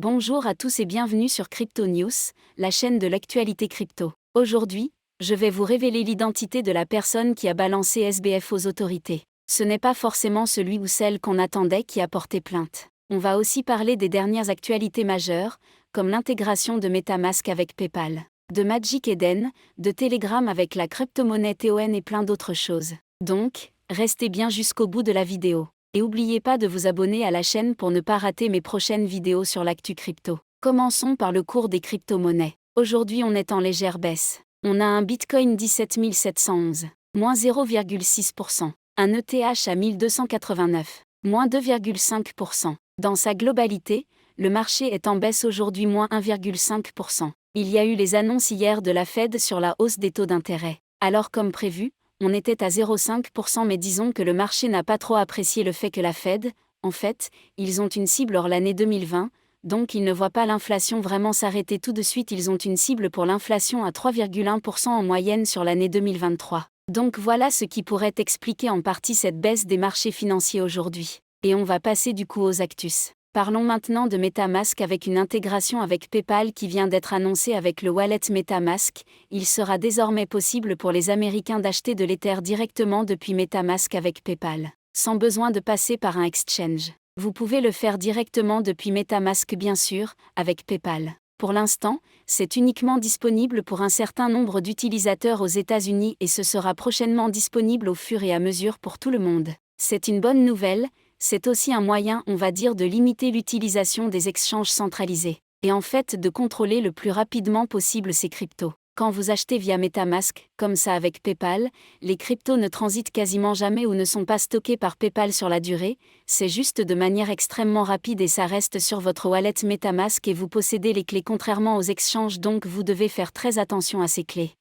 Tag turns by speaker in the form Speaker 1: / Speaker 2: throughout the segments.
Speaker 1: Bonjour à tous et bienvenue sur Crypto News, la chaîne de l'actualité crypto. Aujourd'hui, je vais vous révéler l'identité de la personne qui a balancé SBF aux autorités. Ce n'est pas forcément celui ou celle qu'on attendait qui a porté plainte. On va aussi parler des dernières actualités majeures, comme l'intégration de MetaMask avec PayPal, de Magic Eden, de Telegram avec la crypto-monnaie TON et plein d'autres choses. Donc, restez bien jusqu'au bout de la vidéo. Et n'oubliez pas de vous abonner à la chaîne pour ne pas rater mes prochaines vidéos sur l'actu crypto. Commençons par le cours des crypto-monnaies. Aujourd'hui on est en légère baisse. On a un Bitcoin 17 711, moins 0,6%. Un ETH à 1289, moins 2,5%. Dans sa globalité, le marché est en baisse aujourd'hui moins 1,5%. Il y a eu les annonces hier de la Fed sur la hausse des taux d'intérêt. Alors comme prévu, on était à 0,5% mais disons que le marché n'a pas trop apprécié le fait que la Fed, en fait, ils ont une cible hors l'année 2020, donc ils ne voient pas l'inflation vraiment s'arrêter tout de suite, ils ont une cible pour l'inflation à 3,1% en moyenne sur l'année 2023. Donc voilà ce qui pourrait expliquer en partie cette baisse des marchés financiers aujourd'hui. Et on va passer du coup aux actus. Parlons maintenant de MetaMask avec une intégration avec PayPal qui vient d'être annoncée avec le wallet MetaMask. Il sera désormais possible pour les Américains d'acheter de l'Ether directement depuis MetaMask avec PayPal, sans besoin de passer par un exchange. Vous pouvez le faire directement depuis MetaMask bien sûr, avec PayPal. Pour l'instant, c'est uniquement disponible pour un certain nombre d'utilisateurs aux États-Unis et ce sera prochainement disponible au fur et à mesure pour tout le monde. C'est une bonne nouvelle. C'est aussi un moyen, on va dire, de limiter l'utilisation des exchanges centralisés, et en fait de contrôler le plus rapidement possible ces cryptos. Quand vous achetez via MetaMask, comme ça avec PayPal, les cryptos ne transitent quasiment jamais ou ne sont pas stockés par PayPal sur la durée, c'est juste de manière extrêmement rapide et ça reste sur votre wallet MetaMask et vous possédez les clés contrairement aux exchanges donc vous devez faire très attention à ces clés.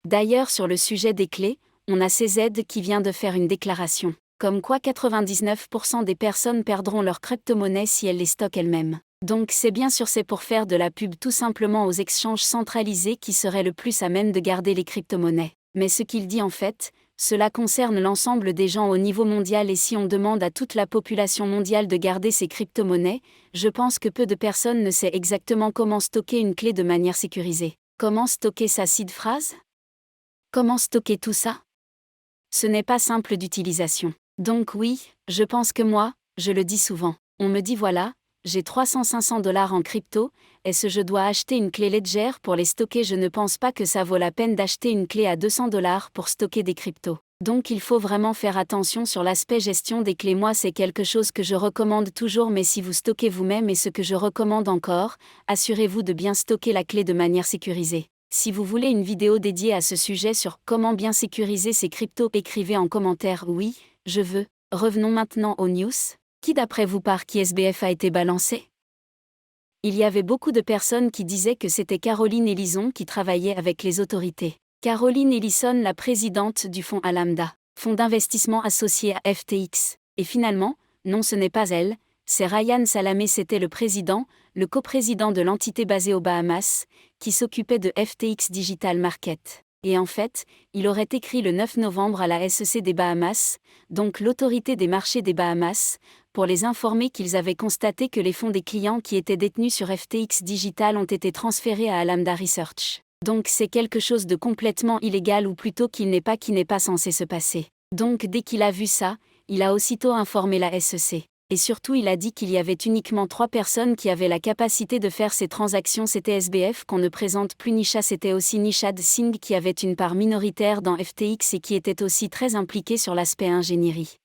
Speaker 1: D'ailleurs sur le sujet des clés, on a CZ qui vient de faire une déclaration. Comme quoi 99% des personnes perdront leur crypto-monnaie si elles les stockent elles-mêmes. Donc c'est bien sûr c'est pour faire de la pub tout simplement aux exchanges centralisés qui seraient le plus à même de garder les crypto-monnaies. Mais ce qu'il dit en fait, cela concerne l'ensemble des gens au niveau mondial et si on demande à toute la population mondiale de garder ces crypto-monnaies, je pense que peu de personnes ne savent exactement comment stocker une clé de manière sécurisée. Comment stocker sa seed phrase ? Comment stocker tout ça ? Ce n'est pas simple d'utilisation. Donc oui, je pense que moi, je le dis souvent. On me dit voilà, j'ai 300-500$ en crypto, est-ce que je dois acheter une clé Ledger pour les stocker? Je ne pense pas que ça vaut la peine d'acheter une clé à 200$ pour stocker des cryptos. Donc il faut vraiment faire attention sur l'aspect gestion des clés. Moi c'est quelque chose que je recommande toujours mais si vous stockez vous-même et ce que je recommande encore, assurez-vous de bien stocker la clé de manière sécurisée. Si vous voulez une vidéo dédiée à ce sujet sur comment bien sécuriser ces cryptos, écrivez en commentaire oui, je veux. Revenons maintenant aux news. Qui d'après vous par qui SBF a été balancé ? Il y avait beaucoup de personnes qui disaient que c'était Caroline Ellison qui travaillait avec les autorités. Caroline Ellison, la présidente du fonds Alameda, fonds d'investissement associé à FTX. Et finalement, non ce n'est pas elle, c'est Ryan Salamé, c'était le président, le coprésident de l'entité basée aux Bahamas, qui s'occupait de FTX Digital Market. Et en fait, il aurait écrit le 9 novembre à la SEC des Bahamas, donc l'autorité des marchés des Bahamas, pour les informer qu'ils avaient constaté que les fonds des clients qui étaient détenus sur FTX Digital ont été transférés à Alameda Research. Donc c'est quelque chose de complètement illégal ou plutôt qui n'est pas censé se passer. Donc dès qu'il a vu ça, il a aussitôt informé la SEC. Et surtout il a dit qu'il y avait uniquement 3 personnes qui avaient la capacité de faire ces transactions. C'était SBF qu'on ne présente plus Nisha, c'était aussi Nishad Singh qui avait une part minoritaire dans FTX et qui était aussi très impliqué sur l'aspect ingénierie.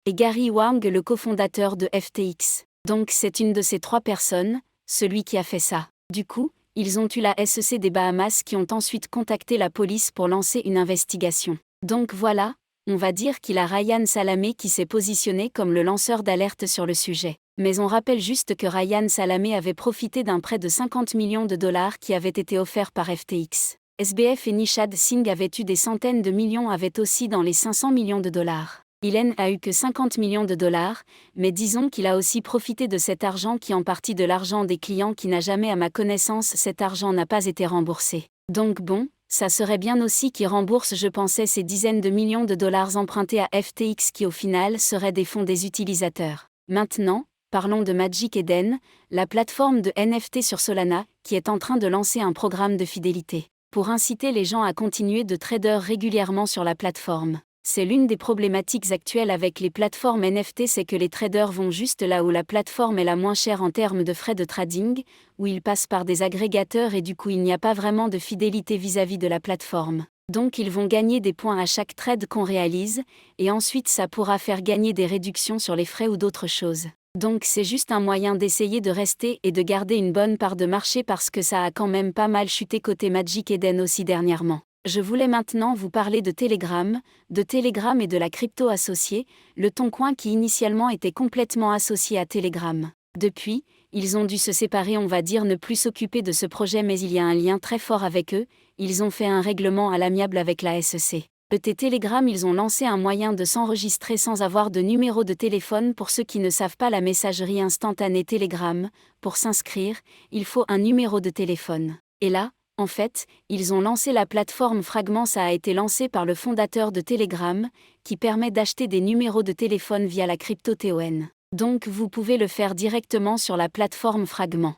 Speaker 1: Et Gary Wang, le cofondateur de FTX. Donc c'est une de ces 3 personnes, celui qui a fait ça. Du coup, ils ont eu la SEC des Bahamas qui ont ensuite contacté la police pour lancer une investigation. Donc voilà. On va dire qu'il a Ryan Salamé qui s'est positionné comme le lanceur d'alerte sur le sujet. Mais on rappelle juste que Ryan Salamé avait profité d'un prêt de 50 millions de dollars qui avait été offert par FTX. SBF et Nishad Singh avaient eu des centaines de millions, avaient aussi dans les 500 millions de dollars. Ilen a eu que 50 millions de dollars, mais disons qu'il a aussi profité de cet argent qui en partie de l'argent des clients qui n'a jamais à ma connaissance cet argent n'a pas été remboursé. Donc bon, ça serait bien aussi qu'ils remboursent je pensais ces dizaines de millions de dollars empruntés à FTX qui au final seraient des fonds des utilisateurs. Maintenant, Parlons de Magic Eden, la plateforme de NFT sur Solana, qui est en train de lancer un programme de fidélité, pour inciter les gens à continuer de trader régulièrement sur la plateforme. C'est l'une des problématiques actuelles avec les plateformes NFT, c'est que les traders vont juste là où la plateforme est la moins chère en termes de frais de trading, où ils passent par des agrégateurs et du coup il n'y a pas vraiment de fidélité vis-à-vis de la plateforme. Donc ils vont gagner des points à chaque trade qu'on réalise, et ensuite ça pourra faire gagner des réductions sur les frais ou d'autres choses. Donc c'est juste un moyen d'essayer de rester et de garder une bonne part de marché parce que ça a quand même pas mal chuté côté Magic Eden aussi dernièrement. Je voulais maintenant vous parler de Telegram et de la crypto associée, le Toncoin qui initialement était complètement associé à Telegram. Depuis, ils ont dû se séparer, on va dire ne plus s'occuper de ce projet, mais il y a un lien très fort avec eux, ils ont fait un règlement à l'amiable avec la SEC. Telegram, ils ont lancé un moyen de s'enregistrer sans avoir de numéro de téléphone. Pour ceux qui ne savent pas la messagerie instantanée Telegram, pour s'inscrire, il faut un numéro de téléphone. Et là, en fait, ils ont lancé la plateforme Fragment, ça a été lancé par le fondateur de Telegram, qui permet d'acheter des numéros de téléphone via la crypto TON. Donc vous pouvez le faire directement sur la plateforme Fragment.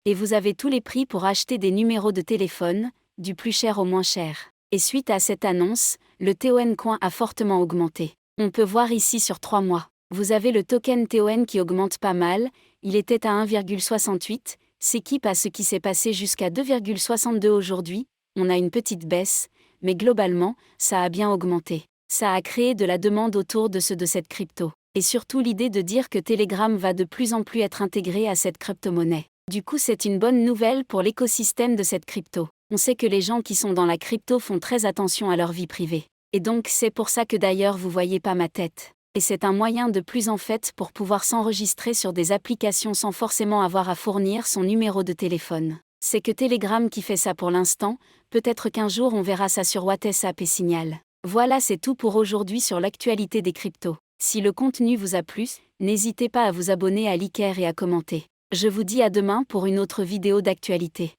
Speaker 1: Et vous avez tous les prix pour acheter des numéros de téléphone, du plus cher au moins cher. Et suite à cette annonce, le TON Coin a fortement augmenté. On peut voir ici sur 3 mois. Vous avez le token TON qui augmente pas mal, il était à 1,68, s'équipe à ce qui s'est passé jusqu'à 2,62 aujourd'hui, on a une petite baisse, mais globalement, ça a bien augmenté. Ça a créé de la demande autour de cette crypto. Et surtout l'idée de dire que Telegram va de plus en plus être intégré à cette crypto-monnaie. Du coup, c'est une bonne nouvelle pour l'écosystème de cette crypto. On sait que les gens qui sont dans la crypto font très attention à leur vie privée. Et donc c'est pour ça que d'ailleurs vous voyez pas ma tête. Et c'est un moyen de plus en fait pour pouvoir s'enregistrer sur des applications sans forcément avoir à fournir son numéro de téléphone. C'est que Telegram qui fait ça pour l'instant, peut-être qu'un jour on verra ça sur WhatsApp et Signal. Voilà, c'est tout pour aujourd'hui sur l'actualité des cryptos. Si le contenu vous a plu, n'hésitez pas à vous abonner, à liker et à commenter. Je vous dis à demain pour une autre vidéo d'actualité.